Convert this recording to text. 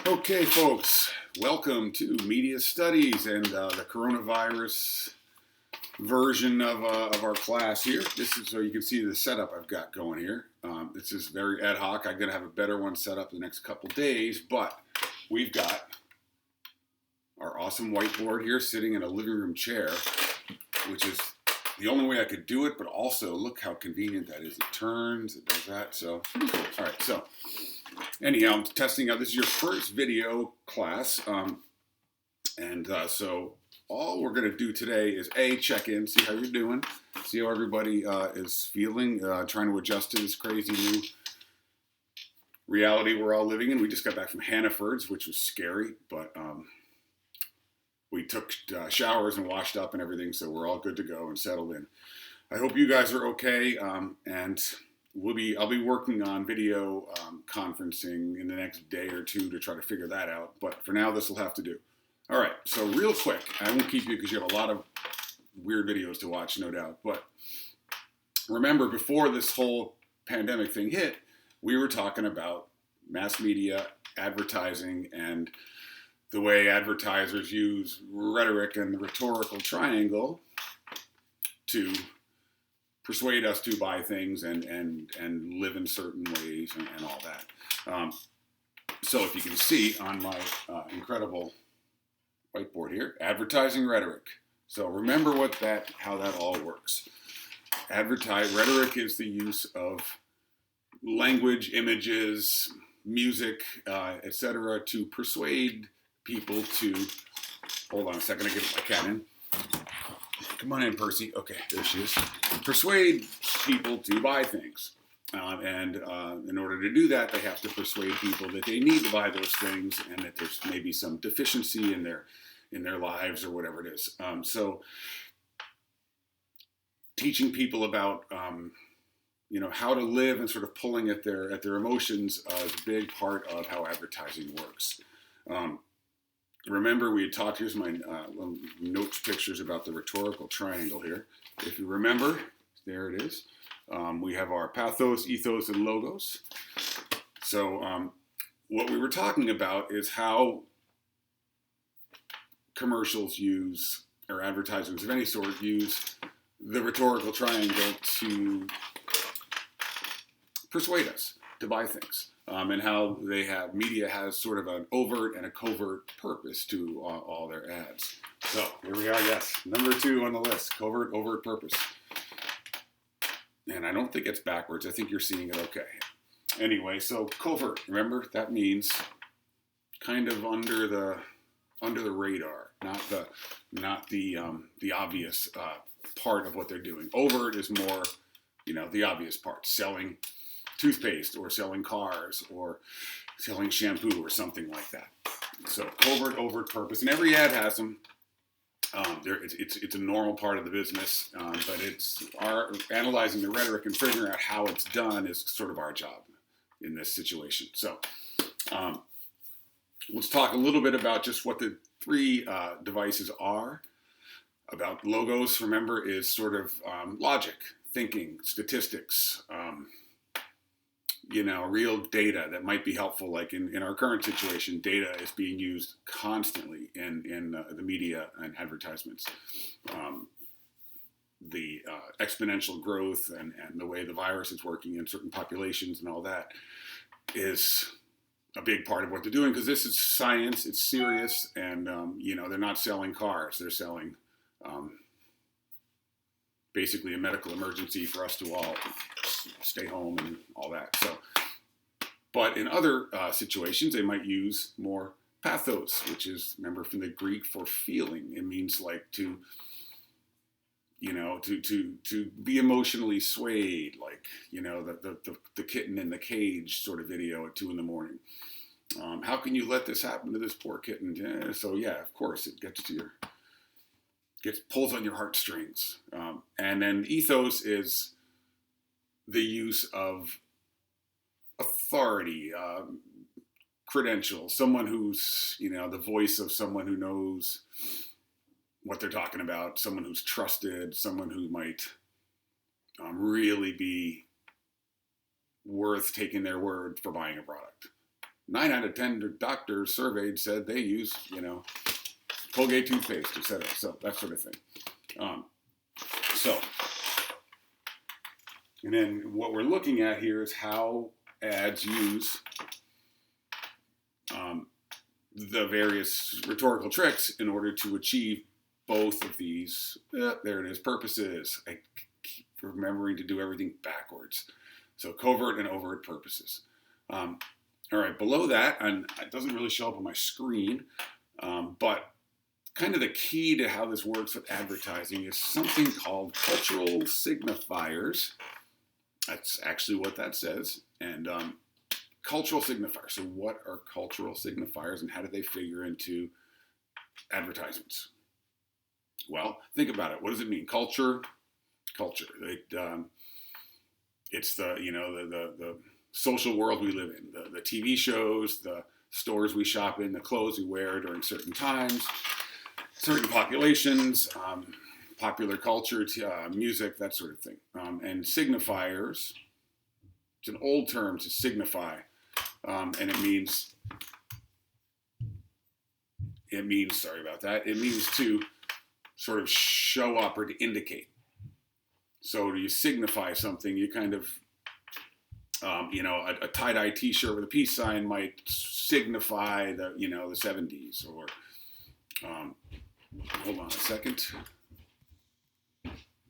Okay, folks, welcome to Media Studies and the coronavirus version of our class here. This is so you can see the setup I've got going here. This is very ad hoc. I'm going to have a better one set up the next couple days, but we've got our awesome whiteboard here sitting in a living room chair, which is the only way I could do it, but also look how convenient that is. It turns, it does that, so all right, so anyhow, I'm testing out. This is your first video class, so all we're going to do today is check in, see how you're doing, see how everybody is feeling, trying to adjust to this crazy new reality we're all living in. We just got back from Hannaford's, which was scary, but we took showers and washed up and everything, so we're all good to go and settled in. I hope you guys are okay, and I'll be working on video conferencing in the next day or two to try to figure that out. But for now, this will have to do. All right, so real quick, I won't keep you because you have a lot of weird videos to watch, no doubt. But remember, before this whole pandemic thing hit, we were talking about mass media, advertising, and the way advertisers use rhetoric and the rhetorical triangle to persuade us to buy things and live in certain ways and all that. So if you can see on my incredible whiteboard here, advertising rhetoric. So remember how that all works. Rhetoric is the use of language, images, music, etc., to persuade people to. Hold on a second, I get my cat in. Come on in, Percy. Okay, there she is. Persuade people to buy things. And in order to do that, they have to persuade people that they need to buy those things and that there's maybe some deficiency in their lives or whatever it is. So teaching people about how to live and sort of pulling at their emotions is a big part of how advertising works. Remember, we had talked, here's my notes pictures about the rhetorical triangle here. If you remember, there it is. We have our pathos, ethos, and logos. So what we were talking about is how commercials use, or advertisements of any sort, use the rhetorical triangle to persuade us to buy things. And how media has sort of an overt and a covert purpose to all their ads. So here we are, yes, number 2 on the list, covert, overt purpose. And I don't think it's backwards. I think you're seeing it okay. Anyway, so covert, remember, that means kind of under the radar, not the obvious part of what they're doing. Overt is more, the obvious part, selling toothpaste or selling cars or selling shampoo or something like that. So covert, overt purpose, and every ad has them. It's a normal part of the business, but it's analyzing the rhetoric and figuring out how it's done is sort of our job in this situation. So let's talk a little bit about just what the 3 devices are. About logos, remember, is sort of logic, thinking, statistics, real data that might be helpful. Like in our current situation, data is being used constantly in the media and advertisements. The exponential growth and the way the virus is working in certain populations and all that is a big part of what they're doing, because this is science, it's serious, and they're not selling cars, they're selling basically a medical emergency for us to all stay home and all that. So, but in other situations, they might use more pathos, which is, remember, from the Greek for feeling. It means like to be emotionally swayed, like the kitten in the cage sort of video at 2 a.m. How can you let this happen to this poor kitten? Yeah, so yeah, of course, it pulls on your heartstrings. And then ethos is the use of authority, credentials, someone who's, the voice of someone who knows what they're talking about, someone who's trusted, someone who might really be worth taking their word for buying a product. 9 out of 10 doctors surveyed said they use, Colgate toothpaste, etc. So that sort of thing. So, and then what we're looking at here is how ads use the various rhetorical tricks in order to achieve both of these, there it is, purposes. I keep remembering to do everything backwards. So covert and overt purposes. All right, below that, and it doesn't really show up on my screen, but kind of the key to how this works with advertising is something called cultural signifiers. That's actually what that says. And cultural signifiers. So what are cultural signifiers and how do they figure into advertisements? Well, think about it. What does it mean? Culture. It's the social world we live in, the TV shows, the stores we shop in, the clothes we wear during certain times, certain populations, popular culture, music, that sort of thing. And signifiers, it's an old term to signify, and it means, sorry about that, it means to sort of show up or to indicate. So you signify something, you kind of, a tie-dye t-shirt with a peace sign might signify the 70s, or, hold on a second.